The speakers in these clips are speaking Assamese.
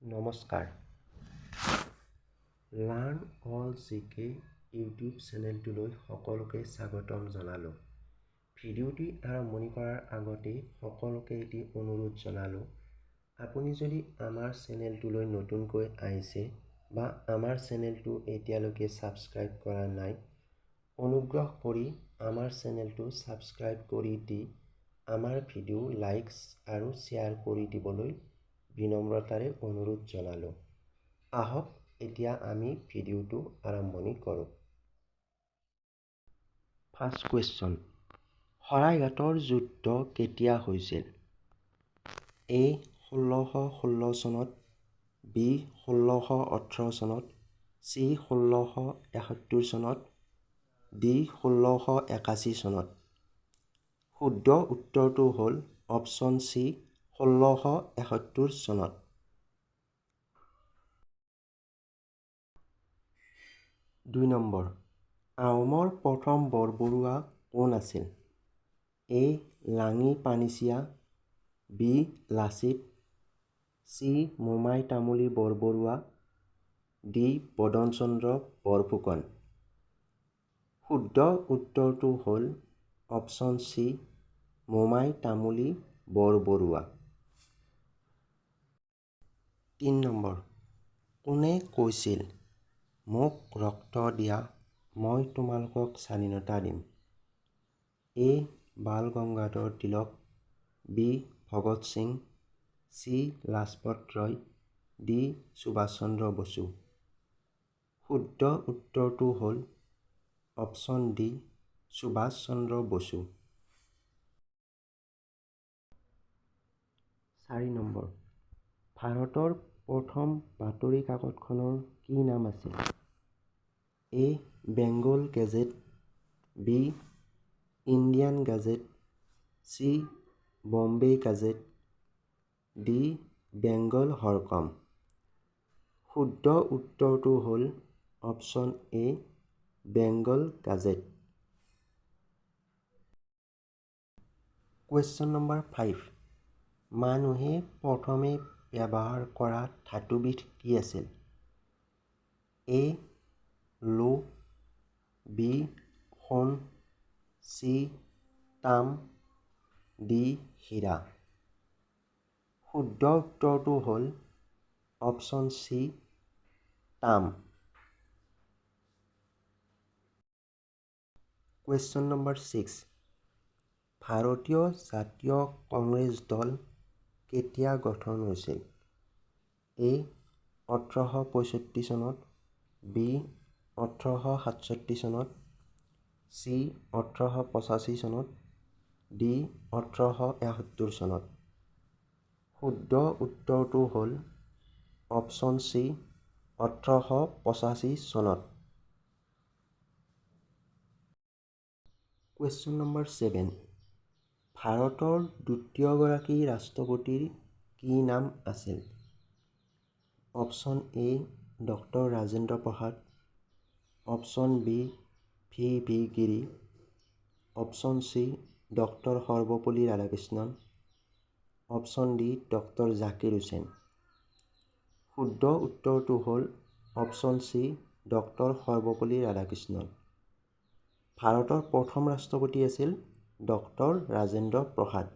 নমস্কাৰ। লাৰ্ণ অল জিকে ইউটিউব চেনেলটোলৈ সকলোকে স্বাগতম জনালোঁ। ভিডিঅ'টি আৰম্ভণি কৰাৰ আগতেই সকলোকে এটি অনুৰোধ জনালোঁ, আপুনি যদি আমাৰ চেনেলটোলৈ নতুনকৈ আহিছে বা আমাৰ চেনেলটো এতিয়ালৈকে ছাবস্ক্ৰাইব কৰা নাই, অনুগ্ৰহ কৰি আমাৰ চেনেলটো ছাবস্ক্ৰাইব কৰি দি আমাৰ ভিডিঅ' লাইকছ আৰু শ্বেয়াৰ কৰি দিবলৈ বিনম্ৰতাৰে অনুৰোধ জনালোঁ। আহক এতিয়া আমি ভিডিঅ'টো আৰম্ভণি কৰোঁ। ফাৰ্ষ্ট কুৱেশ্যন, শৰাইঘাটৰ যুদ্ধ কেতিয়া হৈছিল? এ 1616 চনত, বি 1618 চনত, চি 1671 চনত, ডি 1681 চনত। শুদ্ধ উত্তৰটো হ'ল অপশ্যন চি 1671 চনত। দুই নম্বৰ, আহোমৰ প্ৰথম বৰবৰুৱা কোন আছিল? এ লাঙি পানিছিয়া, বি লাচিত, চি মোমাই তামুলী বৰবৰুৱা, ডি বদন চন্দ্ৰ বৰফুকন। শুদ্ধ উত্তৰটো হ'ল অপশ্যন চি মোমাই তামুলী বৰবৰুৱা। ৩ নম্বৰ, কোনে কৈছিল মোক ৰক্ত দিয়া মই তোমালোকক স্বাধীনতা দিম? A Bal Gangadhar Tilak, B Bhagat Singh, C Lajpat Rai, D Subhas Chandra Bose. শুদ্ধ উত্তৰটো হ'ল option D Subhas Chandra Bose. ৪ number, ভাৰতৰ প্ৰথম বাতৰি কাকতখনৰ কি নাম আছিল? A Bengal gazette, B Indian gazette, C Bombay gazette, D Bengal Hurkaru. শুদ্ধ উত্তৰটো হ'ল option A Bengal gazette. Question number 5, মানুহে প্ৰথমে ব্যৱহাৰ কৰা ধাতুবিধ কি আছিল? এ লো, বি সোণ, চি তাম, ডি হীৰা। শুদ্ধ উত্তৰটো হ'ল অপশ্যন চি তাম। কুৱেশ্যন নম্বৰ 6, ভাৰতীয় জাতীয় কংগ্ৰেছ দল কেতিয়া গঠন হৈছিল? এ 1865 চনত, বি 1867 চনত, চি 1885 চনত, ডি 1871 চনত। শুদ্ধ উত্তৰটো হ'ল অপশ্যন চি 1885 চনত। কুৱেশ্যন নম্বৰ 7, ভাৰতৰ দ্বিতীয়গৰাকী ৰাষ্ট্ৰপতিৰ কি নাম আছিল? Option A doctor Rajendra Prasad, option B V Giri, option C doctor Sarvepalli Radhakrishnan, option D doctor Zakir Hussain. শুদ্ধ উত্তৰটো হ'ল option C doctor Sarvepalli Radhakrishnan. ভাৰতৰ প্ৰথম ৰাষ্ট্ৰপতি আছিল ডক্টৰ ৰাজেন্দ্ৰ প্ৰসাদ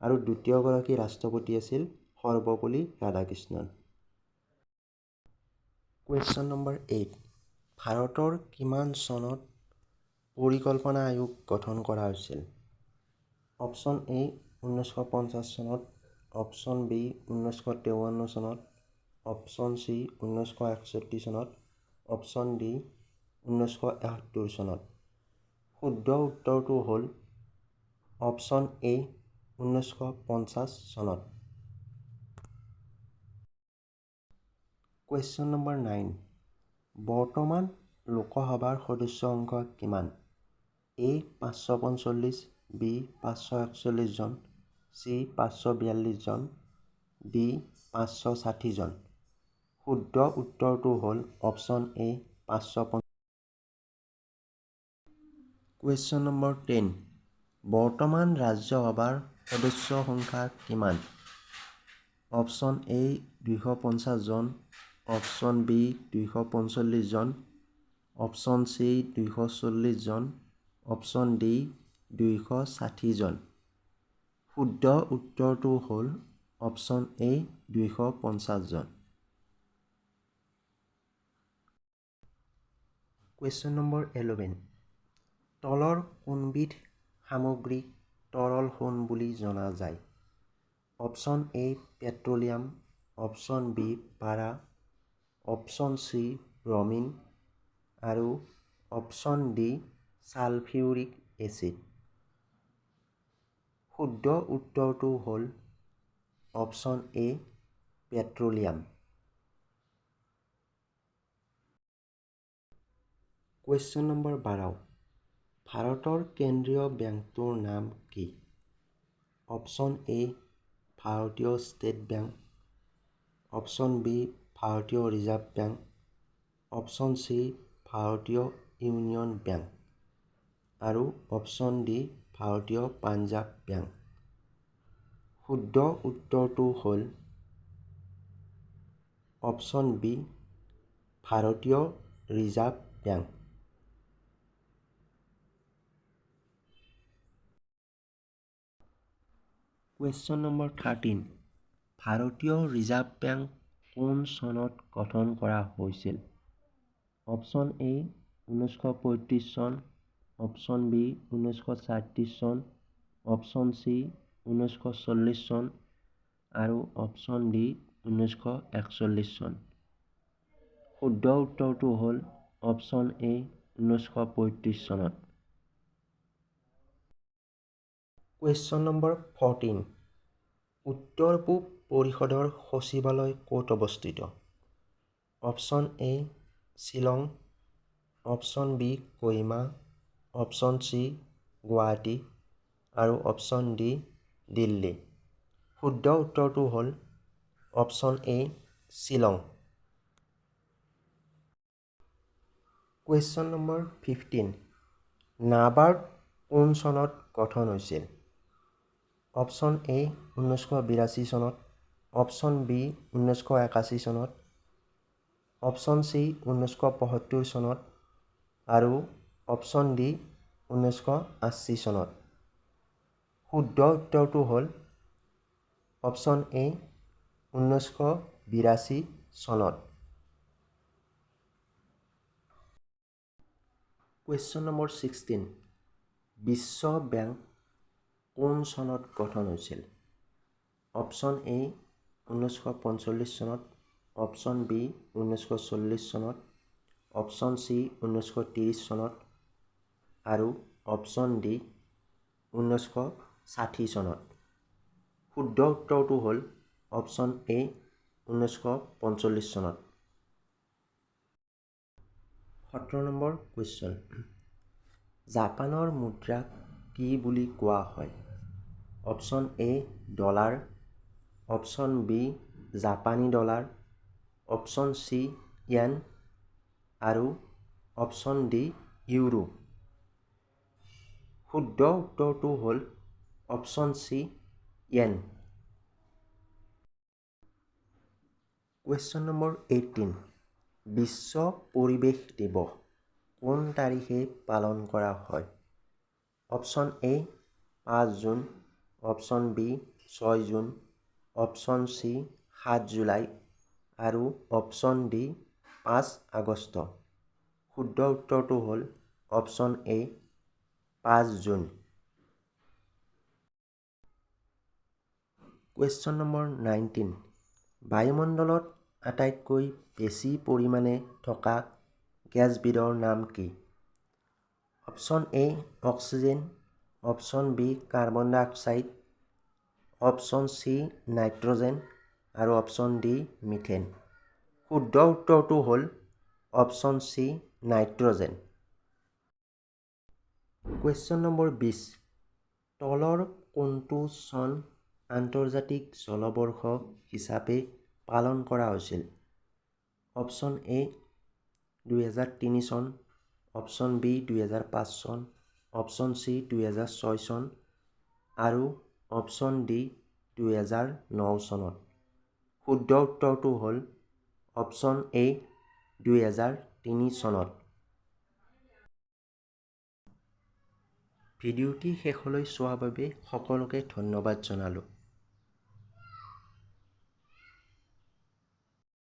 আৰু দ্বিতীয়গৰাকী ৰাষ্ট্ৰপতি আছিল সৰ্বপল্লী ৰাধাকৃষ্ণন। কুৱেশ্যন নম্বৰ 8, ভাৰতৰ কিমান চনত পৰিকল্পনা আয়োগ গঠন কৰা হৈছিল? অপশ্যন এ 1950 চনত, অপশ্যন বি 1953 চনত, অপশ্যন চি 1961 চনত, অপশ্যন ডি 1971 চনত। শুদ্ধ উত্তৰটো হ'ল অপশ্যন এ 1950 চনত। কুৱেশ্যন নম্বৰ 9, বৰ্তমান লোকসভাৰ সদস্য সংখ্যা কিমান? এ 545, বি 541 জন, চি 542 জন, ডি 560 জন। শুদ্ধ উত্তৰটো হ'ল অপশ্যন এ 550। কুৱেশ্যন নম্বৰ 10, বৰ্তমান ৰাজ্যসভাৰ সদস্য সংখ্যা কিমান? অপশ্যন এ 250 জন, অপশ্যন বি 245 জন, অপশ্যন চি 240 জন, অপশ্যন ডি 260 জন। শুদ্ধ উত্তৰটো হ'ল অপশ্যন এ 250 জন। Question number 11। তলৰ কোনবিধ সামগ্ৰীক তৰল সোণ বুলি জনা যায়? Option A petroleum, option B পাৰা, অপশ্যন চি ব্ৰমিন আৰু অপশ্যন ডি ছালফিউৰিক এচিড। শুদ্ধ উত্তৰটো হ'ল option A petroleum. Question number 12। ভাৰতৰ কেন্দ্ৰীয় বেংকটোৰ নাম কি? অপশ্যন এ ভাৰতীয় ষ্টেট বেংক, অপশ্যন বি ভাৰতীয় ৰিজাৰ্ভ বেংক, অপশ্যন চি ভাৰতীয় ইউনিয়ন বেংক আৰু অপশ্যন ডি ভাৰতীয় পাঞ্জাৱ বেংক। শুদ্ধ উত্তৰটো হ'ল অপশ্যন বি ভাৰতীয় ৰিজাৰ্ভ বেংক। Question number 13। ভাৰতীয় ৰিজাৰ্ভ বেংক কোন চনত গঠন কৰা হৈছিল? অপশ্যন এ 1935 চন, অপশ্যন বি 1937 চন, অপশ্যন চি 1940 চন আৰু অপশ্যন ডি 1941 চন। শুদ্ধ উত্তৰটো হ'ল অপশ্যন এ 1935 চনত। Question number 14। উত্তৰ পূব পৰিষদৰ সচিবালয় ক'ত অৱস্থিত? Option A Shillong, option B Kohima, option C Guwahati আৰু অপশ্যন ডি দিল্লী। শুদ্ধ উত্তৰটো হ'ল option A Shillong. Question number 15। NABARD কোন চনত গঠন হৈছিল? অপশ্যন এ 1982 চনত, অপশ্যন বি 1981 চনত, অপশ্যন চি 1975 চনত আৰু অপশ্যন ডি 1980 চনত। শুদ্ধ উত্তৰটো হ'ল অপশ্যন এ 1982 চনত। Question number 16। বিশ্ব বেংক কোন চনত গঠন হৈছিল? অপশ্যন এ 1945 চনত, অপশ্যন বি 1940 চনত, অপশ্যন চি 1930 চনত আৰু অপশ্যন ডি 1960 চনত। শুদ্ধ উত্তৰটো হ'ল অপশ্যন এ 1945 চনত। 17 নম্বৰ কুৱেশ্যন। জাপানৰ মুদ্ৰাক কি বুলি কোৱা হয়? Option A dollar, option B জাপানী ডলাৰ, অপশ্যন চি য়েন আৰু অপশ্যন ডি ইউৰো। শুদ্ধ উত্তৰটো হ'ল option C yen. Question number 18। বিশ্ব পৰিৱেশ দিৱস কোন তাৰিখে পালন কৰা হয়? Option A 5 June, option B 6 June, option C 7 July আৰু অপশ্যন ডি 5 আগষ্ট। শুদ্ধ উত্তৰটো হ'ল option A 5 June. Question number 19। বায়ুমণ্ডলত আটাইতকৈ বেছি পৰিমাণে থকা গেছবিধৰ নাম কি? Option A oxygen, option B carbon dioxide, option C nitrogen আৰু অপশ্যন ডি মিথেন। শুদ্ধ উত্তৰটো হ'ল option C nitrogen. Question number 20। তলৰ কোনটো চন আন্তৰ্জাতিক জলবৰ্ষ হিচাপে পালন কৰা হৈছিল? অপশ্যন এ 2003 চন, অপশ্যন বি 2005 চন, অপশ্যন চি 2006 চন আৰু অপশ্যন ডি 2009 চনত। শুদ্ধ উত্তৰটো হ'ল অপশ্যন এ 2003 চনত। ভিডিঅ'টি শেষলৈ চোৱাৰ বাবে সকলোকে ধন্যবাদ জনালোঁ।